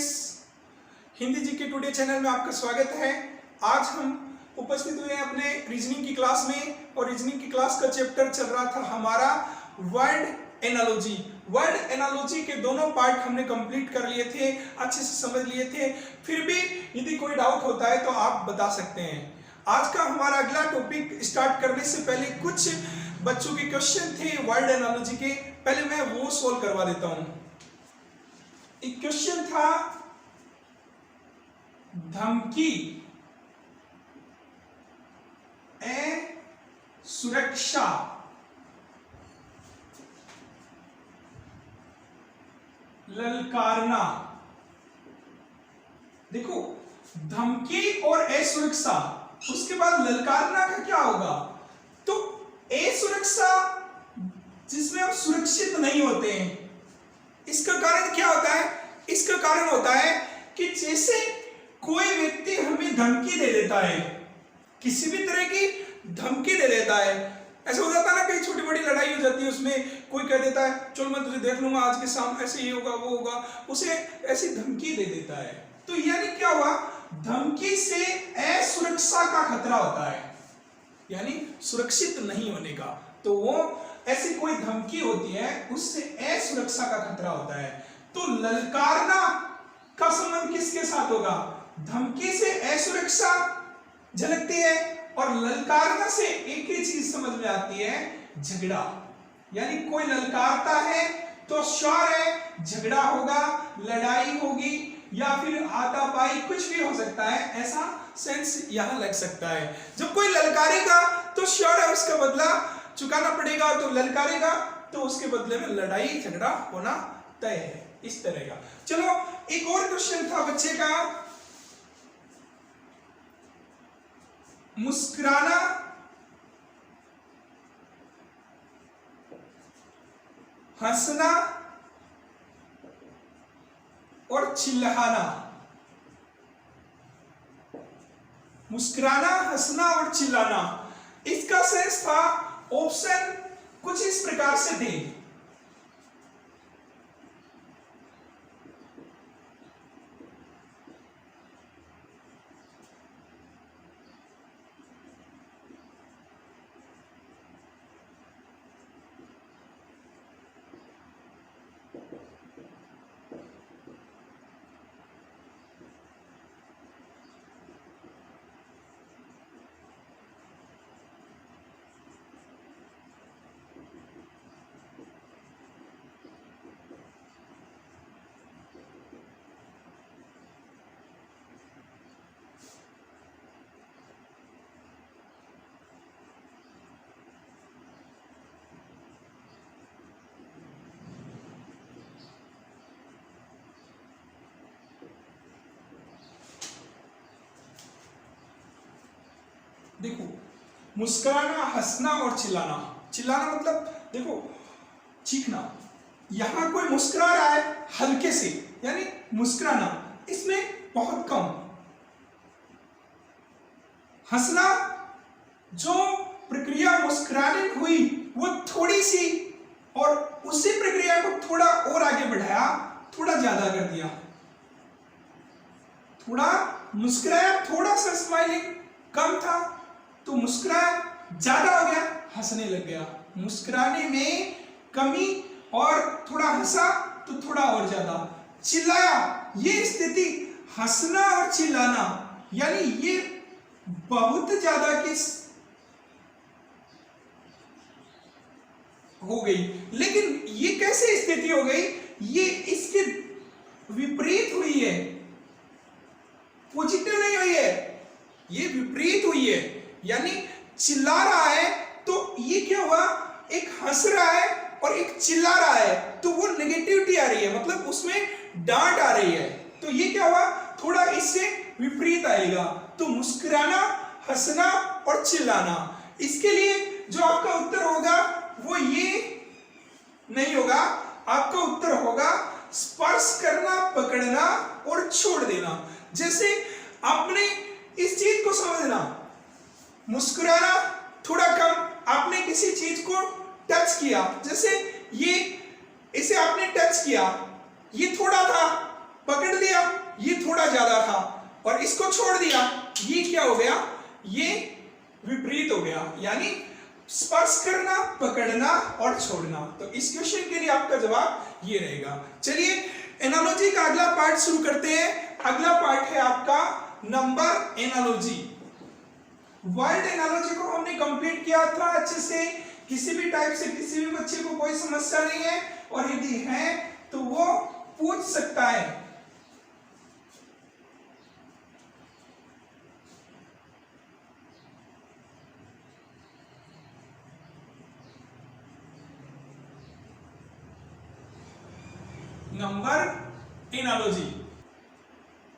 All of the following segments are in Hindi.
Friends, Hindi GK today channel में आपका स्वागत है। आज हम उपस्थित हुए हैं अपने रीजनिंग की क्लास में और रीजनिंग की क्लास का चैप्टर चल रहा था हमारा वर्ड एनालॉजी। वर्ड एनालॉजी के दोनों पार्ट हमने कंप्लीट कर लिए थे, अच्छे से समझ लिए थे। फिर भी यदि कोई डाउट होता है तो आप बता सकते हैं। आज का हमारा अगला टॉपिक स्टार्ट करने से पहले कुछ बच्चों के क्वेश्चन थे वर्ड एनालॉजी के, पहले मैं वो सोल्व करवा देता हूं। एक क्वेश्चन था, धमकी ए सुरक्षा ललकारना। देखो, धमकी और असुरक्षा, उसके बाद ललकारना का क्या होगा? तो असुरक्षा जिसमें हम सुरक्षित नहीं होते हैं, इसका कारण क्या होता है? इसका कारण होता है कि जैसे कोई व्यक्ति हमें धमकी दे देता है, किसी भी तरह की धमकी दे देता है। ऐसा हो जाता है ना, कई छोटी बड़ी लड़ाई हो जाती है, उसमें कोई कह देता है चल मैं तुझे देख लूंगा आज के शाम, ऐसे ये होगा वो होगा, उसे ऐसी धमकी दे देता है। तो यानी क्या हुआ? धमकी से असुरक्षा का खतरा होता है, यानी सुरक्षित नहीं होने का। तो वो ऐसी कोई धमकी होती है, उससे असुरक्षा का खतरा होता है। तो ललकारना का संबंध किसके साथ होगा? धमकी से असुरक्षा झलकती है और ललकारना से एक ही चीज समझ में आती है, झगड़ा। यानी कोई ललकारता है तो श्योर है झगड़ा होगा, लड़ाई होगी या फिर हाथापाई, कुछ भी हो सकता है। ऐसा सेंस यहां लग सकता है। जब कोई ललकारेगा तो श्योर है उसका बदला चुकाना पड़ेगा, तो ललकारेगा तो उसके बदले में लड़ाई झगड़ा होना तय है, इस तरह का। चलो एक और क्वेश्चन था बच्चे का, मुस्कुराना हंसना और चिल्लाना। मुस्कुराना, हंसना और चिल्लाना, इसका सेंस था, ऑप्शन कुछ इस प्रकार से थे। देखो, मुस्कुराना, हंसना और चिल्लाना। चिल्लाना मतलब देखो चीखना। यहां कोई मुस्कुरा रहा है हल्के से, यानी मुस्कुराना, इसमें बहुत कम। हंसना, जो प्रक्रिया मुस्कुराने में हुई वो थोड़ी सी, और उसी प्रक्रिया को थोड़ा और आगे बढ़ाया, थोड़ा ज्यादा कर दिया। थोड़ा मुस्कुराया, थोड़ा सा स्माइलिंग कम था तो मुस्कुराया, ज्यादा हो गया, हंसने लग गया। मुस्कुराने में कमी और थोड़ा हंसा तो थोड़ा और ज्यादा। चिल्लाया, ये स्थिति हंसना और चिल्लाना, यानी ये बहुत ज्यादा किस हो गई। लेकिन ये कैसे स्थिति हो गई? ये इसके विपरीत हुई है, पॉजिटिव नहीं हुई है, ये विपरीत हुई है। यानी चिल्ला रहा है तो ये क्या हुआ? एक हंस रहा है और एक चिल्ला रहा है, तो वो नेगेटिविटी आ रही है, मतलब उसमें डांट आ रही है। तो ये क्या हुआ? थोड़ा इससे विपरीत आएगा। तो मुस्कुराना, हंसना और चिल्लाना, इसके लिए जो आपका उत्तर होगा वो ये नहीं होगा। आपका उत्तर होगा स्पर्श करना, पकड़ना और छोड़ देना। जैसे आपने इस चीज को समझना, मुस्कुराना थोड़ा कम, आपने किसी चीज को टच किया, जैसे ये, इसे आपने टच किया, ये थोड़ा था पकड़ लिया, ये थोड़ा ज्यादा था, और इसको छोड़ दिया, ये क्या हो गया, ये विपरीत हो गया, यानी स्पर्श करना, पकड़ना और छोड़ना। तो इस क्वेश्चन के लिए आपका जवाब ये रहेगा। चलिए एनालॉजी का अगला पार्ट शुरू करते हैं। अगला पार्ट है आपका नंबर एनालॉजी। वर्ड एनालॉजी को हमने कंप्लीट किया था अच्छे से, किसी भी टाइप से किसी भी बच्चे को कोई समस्या नहीं है, और यदि है तो वो पूछ सकता है। नंबर एनालॉजी,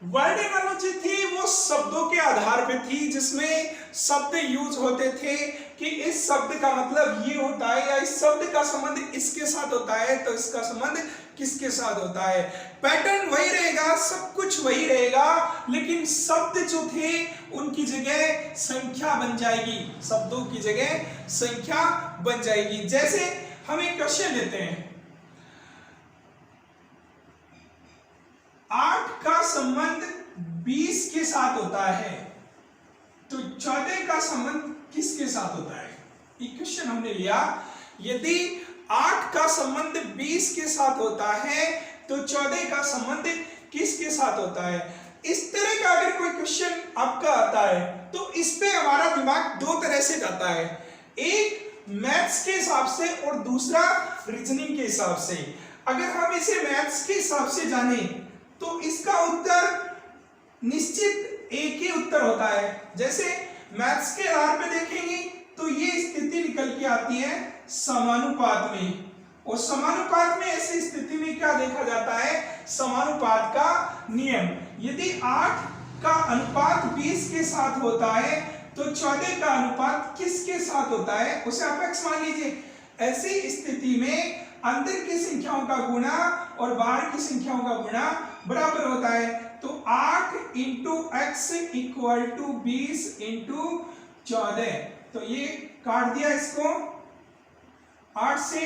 वर्ड एनालॉजी थी वो शब्दों के आधार पे थी, जिसमें शब्द यूज होते थे कि इस शब्द का मतलब ये होता है, या इस शब्द का संबंध इसके साथ होता है, तो इसका संबंध किसके साथ होता है। पैटर्न वही रहेगा, सब कुछ वही रहेगा, लेकिन शब्द जो थे उनकी जगह संख्या बन जाएगी, शब्दों की जगह संख्या बन जाएगी। जैसे हम एक क्वेश्चन लेते हैं, 8 का संबंध 20 के साथ होता है, तो 14 का संबंध किसके साथ होता है। एक क्वेश्चन हमने लिया, यदि 8 का संबंध 20 के साथ होता है तो 14 का संबंध किसके साथ होता है। इस तरह का अगर कोई क्वेश्चन आपका आता है तो इस पे हमारा दिमाग दो तरह से जाता है, एक मैथ्स के हिसाब से और दूसरा रीजनिंग के हिसाब से। अगर हम इसे मैथ्स के हिसाब से जाने तो इसका उत्तर निश्चित एक ही उत्तर होता है। जैसे मैथ्स के आधार पे देखेंगे तो ये स्थिति निकल के आती है समानुपात में, और समानुपात में ऐसी स्थिति में क्या देखा जाता है, समानुपात का नियम। यदि 8 का अनुपात 20 के साथ होता है तो 14 का अनुपात किसके साथ होता है, उसे आप x मान लीजिए। ऐसी स्थिति में अंदर की संख्याओं का गुणा और बाहर की संख्याओं का गुणा बराबर होता है, तो 8 into x equal to 20 into 14। तो ये काट दिया इसको, 8 से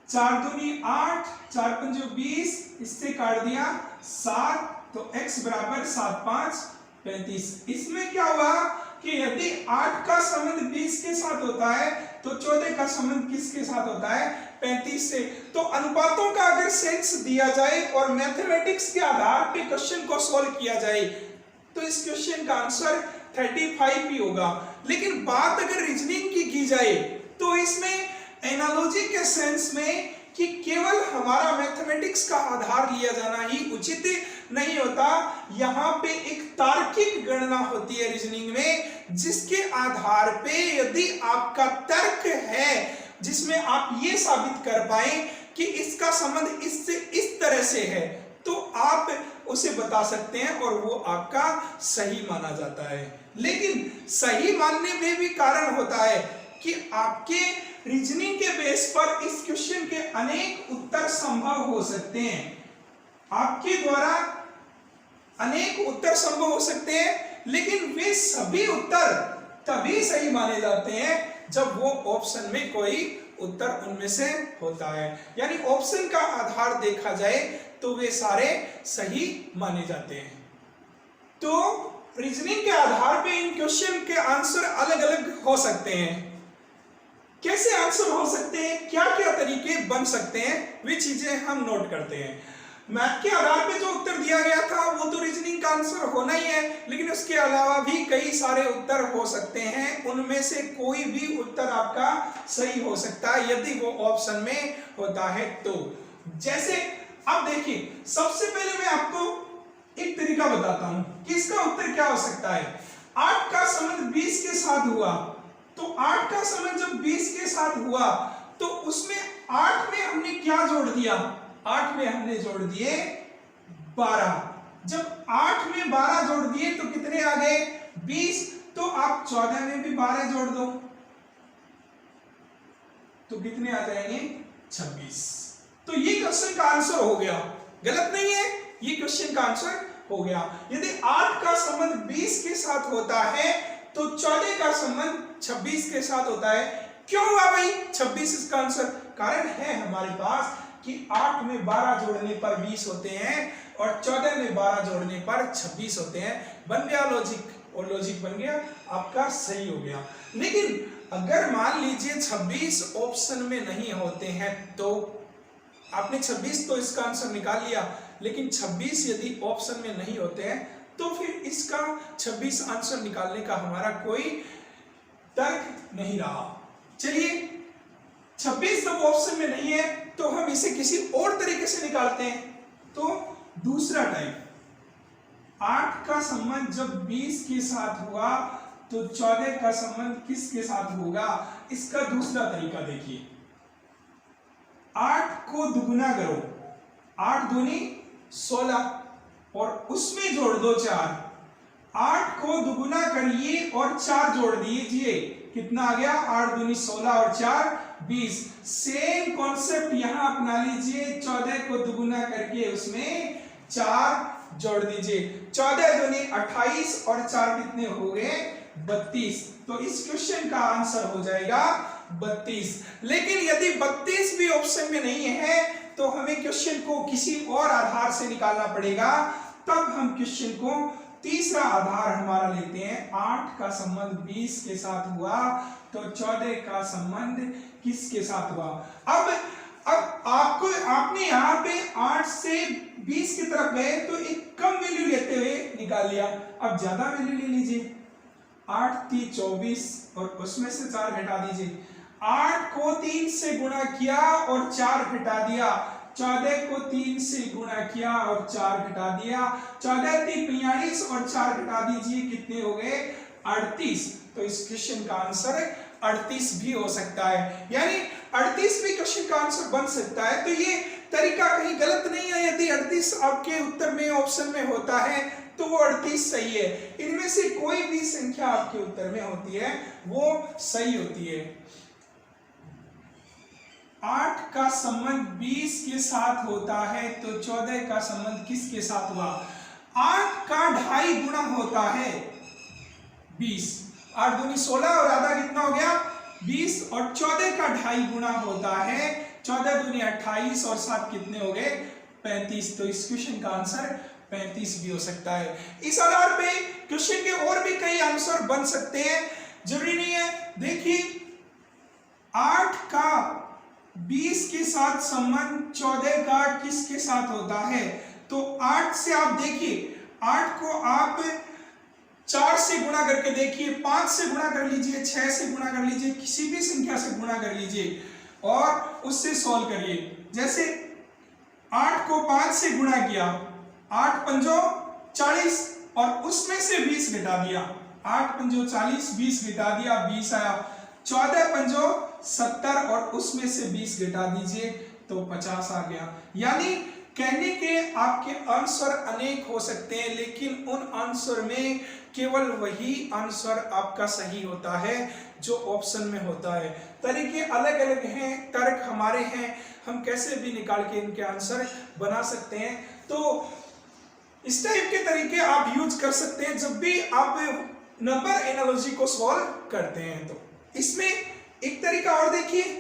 4 दूनी 8, 4 पंजो 20, इससे काट दिया 7, तो x बराबर 7 5 35। इसमें क्या हुआ कि यदि 8 का संबंध 20 के साथ होता है तो 14 का संबंध किसके साथ होता है, 35 से। तो अनुपातों का अगर सेंस दिया जाए और मैथमेटिक्स के आधार पे क्वेश्चन को सॉल्व किया जाए तो इस क्वेश्चन का आंसर 35 ही होगा। लेकिन बात अगर रीजनिंग की जाए तो इसमें एनालॉजी के सेंस में कि केवल हमारा मैथमेटिक्स का आधार लिया जाना ही उचित नहीं होता। यहाँ पे एक तार्किक गणना होती है रीजनिंग में, जिसके आधार पे यदि आपका तर्क है जिसमें आप ये साबित कर पाए कि इसका संबंध इससे इस तरह से है, तो आप उसे बता सकते हैं और वो आपका सही माना जाता है। लेकिन सही मानने में भी कारण होता है कि आपके रीजनिंग के बेस पर इस क्वेश्चन के अनेक उत्तर संभव हो सकते हैं, आपके द्वारा अनेक उत्तर संभव हो सकते हैं, लेकिन वे सभी उत्तर तभी सही माने जाते हैं जब वो ऑप्शन में कोई उत्तर उनमें से होता है। यानी ऑप्शन का आधार देखा जाए तो वे सारे सही माने जाते हैं। तो रीजनिंग के आधार पे इन क्वेश्चन के आंसर अलग अलग हो सकते हैं। कैसे आंसर हो सकते हैं, क्या क्या तरीके बन सकते हैं, वे चीजें हम नोट करते हैं। मैथ के आधार पे जो उत्तर दिया गया था वो तो रीजनिंग का आंसर होना ही है, लेकिन उसके अलावा भी कई सारे उत्तर हो सकते हैं, उनमें से कोई भी उत्तर आपका सही हो सकता है यदि वो ऑप्शन में होता है तो। जैसे अब देखिए, सबसे पहले मैं आपको एक तरीका बताता हूं कि इसका उत्तर क्या हो सकता है। 8 का संबंध 20 के साथ हुआ, तो 8 का संबंध जब 20 के साथ हुआ तो उसमें 8 में हमने क्या जोड़ दिया, 8 में हमने जोड़ दिए 12। जब 8 में 12 जोड़ दिए तो कितने आ गए, 20। तो आप 14 में भी 12 जोड़ दो तो कितने आ जाएंगे, 26। तो ये क्वेश्चन का आंसर हो गया, गलत नहीं है, ये क्वेश्चन का आंसर हो गया। यदि 8 का संबंध 20 के साथ होता है तो 14 का संबंध 26 के साथ होता है। क्यों हुआ भाई 26 इसका आंसर, कारण है हमारे पास कि 8 में 12 जोड़ने पर 20 होते हैं, और 14 में 12 जोड़ने पर 26 होते हैं। बन गया लॉजिक, और लॉजिक बन गया आपका, सही हो गया। लेकिन अगर मान लीजिए 26 ऑप्शन में नहीं होते हैं, तो आपने 26 तो इसका आंसर निकाल लिया, लेकिन 26 यदि ऑप्शन में नहीं होते हैं तो फिर इसका 26 आंसर निकालने का हमारा कोई तर्क नहीं रहा। चलिए 26 जब ऑप्शन में नहीं है तो हम इसे किसी और तरीके से निकालते हैं। तो दूसरा टाइप, 8 का संबंध जब 20 के साथ हुआ तो 14 का संबंध किसके साथ होगा, इसका दूसरा तरीका देखिए। 8 को दुगुना करो, 8 दूनी 16 और उसमें जोड़ दो 4। 8 को दुगुना करिए और 4 जोड़ दीजिए, कितना आ गया, 8 दूनी 16 और 4 20। सेम कॉन्सेप्ट यहां अपना लीजिए, 14 को दुगुना करके उसमें 4 जोड़ दीजिए, 14 दूनी 28 और 4 कितने हो गए, 32। तो इस क्वेश्चन का आंसर हो जाएगा 32। लेकिन यदि 32 भी ऑप्शन में नहीं है तो हमें क्वेश्चन को किसी और आधार से निकालना पड़ेगा। तब हम क्वेश्चन को तीसरा आधार हमारा लेते हैं। 8 का संबंध 20 के साथ हुआ तो 14 का संबंध किसके साथ हुआ। अब आपने यहाँ पे 8 से 20 की तरफ गए तो एक कम वैल्यू लेते हुए निकाल लिया। अब ज्यादा वैल्यू ले लीजिए, 8 3 24 और उसमें से 4 घटा दीजिए। 8 को 3 से गुणा किया और 4 घटा दिया, 14 को 3 से गुणा किया और 4 घटा दिया, 14 3 45 और 4 घटा दीजिए, कितने हो गए, 38। तो इस क्वेश्चन का आंसर 38 भी हो सकता है, यानी 38 भी क्वेश्चन का आंसर बन सकता है। तो ये तरीका कहीं गलत नहीं है। यदि 38 आपके उत्तर में ऑप्शन में होता है तो वो 38 सही है। इनमें से कोई भी संख्या आपके उत्तर में होती है वो सही होती है। 8 का संबंध 20 के साथ होता है तो 14 का संबंध किसके साथ हुआ। 8 का 2.5 गुना होता है 20, 8 दूनी 16 और आधा कितना हो गया 20, और 14 का 2.5 गुना होता है 14 दूनी 28 और 7 कितने हो गए 35। तो इस क्वेश्चन का आंसर 35 भी हो सकता है। इस आधार पे क्वेश्चन के और भी कई आंसर बन सकते हैं, जरूरी नहीं है। देखिए 8 का 20 के साथ संबंध 14 का किसके साथ होता है। तो 8 से आप देखिए, 8 को आप 4 से गुणा करके देखिए, 5 से गुणा कर लीजिए, 6 से गुणा कर लीजिए, किसी भी संख्या से गुणा कर लीजिए और उससे सॉल्व करिए। जैसे 8 को 5 से गुणा किया, 8 पंजो 40 और उसमें से 20 घटा दिया, 8 पंजो 40, 20 घटा दिया, 20 आया। 14 पंजो 70 और उसमें से 20 घटा दीजिए तो 50 आ गया। यानी कहने के आपके आंसर अनेक हो सकते हैं, लेकिन उन आंसर में केवल वही आंसर आपका सही होता है जो ऑप्शन में होता है। तरीके अलग अलग हैं, तर्क हमारे हैं, हम कैसे भी निकाल के इनके आंसर बना सकते हैं। तो इस टाइप के तरीके आप यूज कर सकते हैं जब भी आप नंबर एनालॉजी को सॉल्व करते हैं। तो इसमें एक तरीका और देखिए,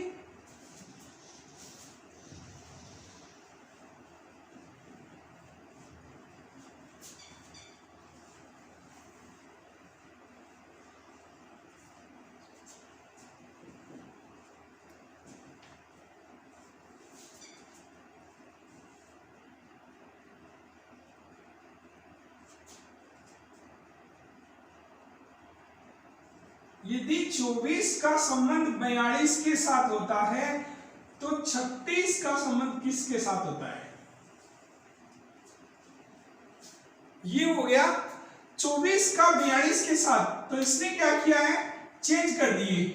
यदि 24 का संबंध 42 के साथ होता है तो 36 का संबंध किसके साथ होता है। ये हो गया 24 का 42 के साथ, तो इसने क्या किया है, चेंज कर दिए।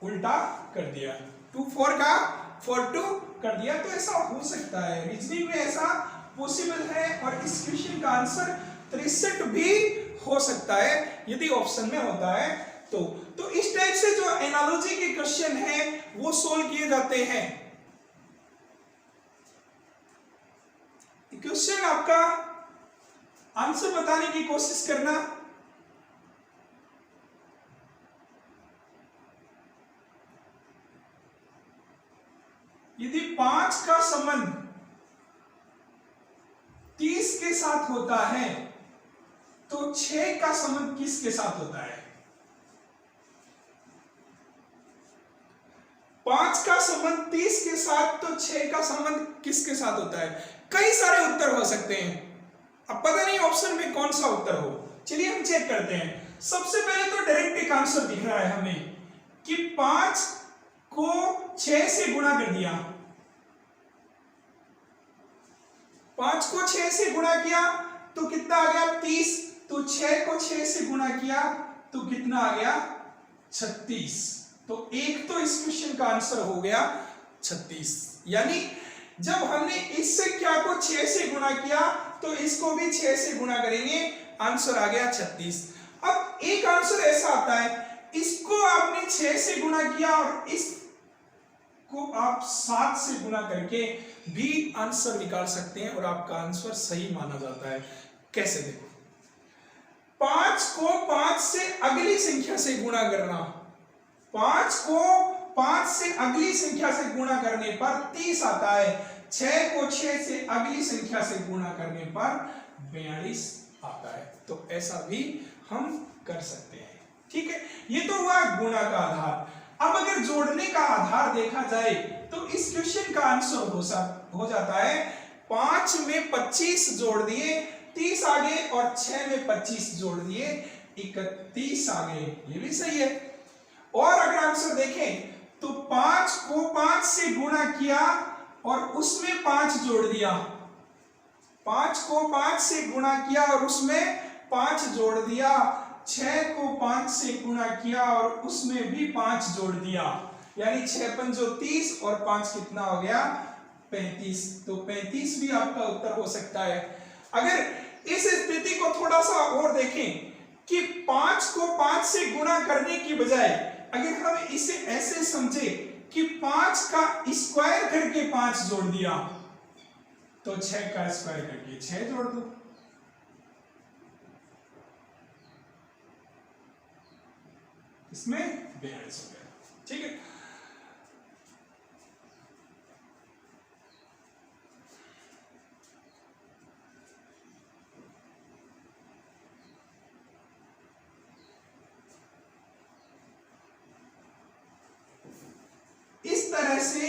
उल्टा कर दिया, 2 4 का 4 2 कर दिया। तो ऐसा हो सकता है, रीजनिंग में ऐसा पॉसिबल है, और इस क्वेश्चन का आंसर 63 भी हो सकता है यदि ऑप्शन में होता है। तो इस टाइप से जो एनालॉजी के क्वेश्चन है वो सोल्व किए जाते हैं। क्वेश्चन आपका आंसर बताने की कोशिश करना, यदि 5 का संबंध 30 के साथ होता है तो 6 का संबंध किसके साथ होता है? 5 का संबंध 30 के साथ तो 6 का संबंध किसके साथ होता है? कई सारे उत्तर हो सकते हैं, अब पता नहीं ऑप्शन में कौन सा उत्तर हो। चलिए हम चेक करते हैं। सबसे पहले तो डायरेक्ट एक आंसर दिख रहा है हमें कि 5 को 6 से गुणा कर दिया, 5 को 6 से गुणा किया तो कितना आ गया? 30। तो 6 को 6 से गुणा किया तो कितना आ गया? 36। तो एक तो इस क्वेश्चन का आंसर हो गया 36। यानी जब हमने इस संख्या को 6 से गुणा किया तो इसको भी 6 से गुणा करेंगे, आंसर आ गया 36। अब एक आंसर ऐसा आता है, इसको आपने 6 से गुणा किया और इसको आप 7 से गुणा करके भी आंसर निकाल सकते हैं और आपका आंसर सही माना जाता है। कैसे? देखो, 5 को 5 से अगली संख्या से गुणा करना, 5 को 5 से अगली संख्या से गुणा करने पर 30 आता है, 6 को 6 से अगली संख्या से गुणा करने पर 42 आता है। तो ऐसा भी हम कर सकते हैं। ठीक है, ये तो हुआ गुणा का आधार। अब अगर जोड़ने का आधार देखा जाए तो इस क्वेश्चन का आंसर हो जाता है 5 में 25 जोड़ दिए 30 आ गए और 6 में 25 जोड़ दिए 31 आ गए, ये भी सही है। और अगर आंसर देखें तो 5 को 5 से गुणा किया और उसमें 5 जोड़ दिया, 5 को 5 से गुणा किया और उसमें 5 जोड़ दिया, 6 को 5 से गुणा किया और उसमें भी 5 जोड़ दिया, यानी 6 पंजो 30 और 5 कितना हो गया? 35। तो 35 भी आपका उत्तर हो सकता है। अगर इस स्थिति को थोड़ा सा और देखें कि 5 को 5 से गुणा करने की बजाय अगर हम इसे ऐसे समझे कि 5 का स्क्वायर करके 5 जोड़ दिया तो 6 का स्क्वायर करके 6 जोड़ दो, इसमें 42 हो गया। ठीक है, इस तरह से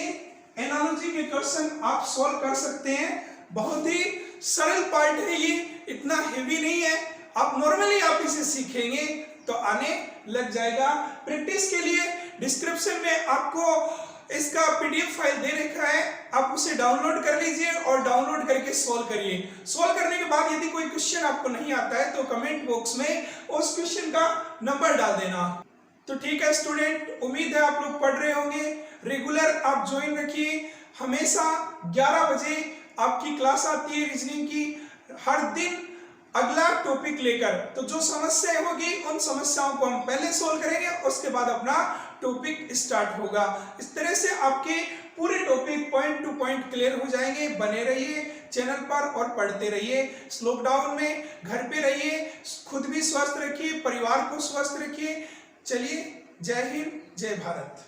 एनालॉजी के क्वेश्चन आप सॉल्व कर सकते हैं। बहुत ही सरल पार्ट है ये, इतना हेवी नहीं है। आप नॉर्मली आप इसे सीखेंगे तो आने लग जाएगा। प्रैक्टिस के लिए डिस्क्रिप्शन में आपको इसका पीडीएफ फाइल दे रखा है, आप उसे डाउनलोड कर लीजिए और डाउनलोड करके सॉल्व करिए। सॉल्व करने के बाद यदि कोई क्वेश्चन आपको नहीं आता है तो कमेंट बॉक्स में उस क्वेश्चन का नंबर डाल देना। तो ठीक है स्टूडेंट, उम्मीद है आप लोग पढ़ रहे होंगे। रेगुलर आप ज्वाइन रखिए, हमेशा 11 बजे आपकी क्लास आती है रीजनिंग की, हर दिन अगला टॉपिक लेकर। तो जो समस्याएं होगी उन समस्याओं को हम पहले सॉल्व करेंगे, उसके बाद अपना टॉपिक स्टार्ट होगा। इस तरह से आपके पूरे topic point two point clear हो जाएंगे। बने रहिए चैनल पर और पढ़ते रहिए। इस लॉकडाउन में घर पे रहिए, खुद भी स्वस्थ रखिए, परिवार को स्वस्थ रखिए। चलिए, जय हिंद, जय भारत।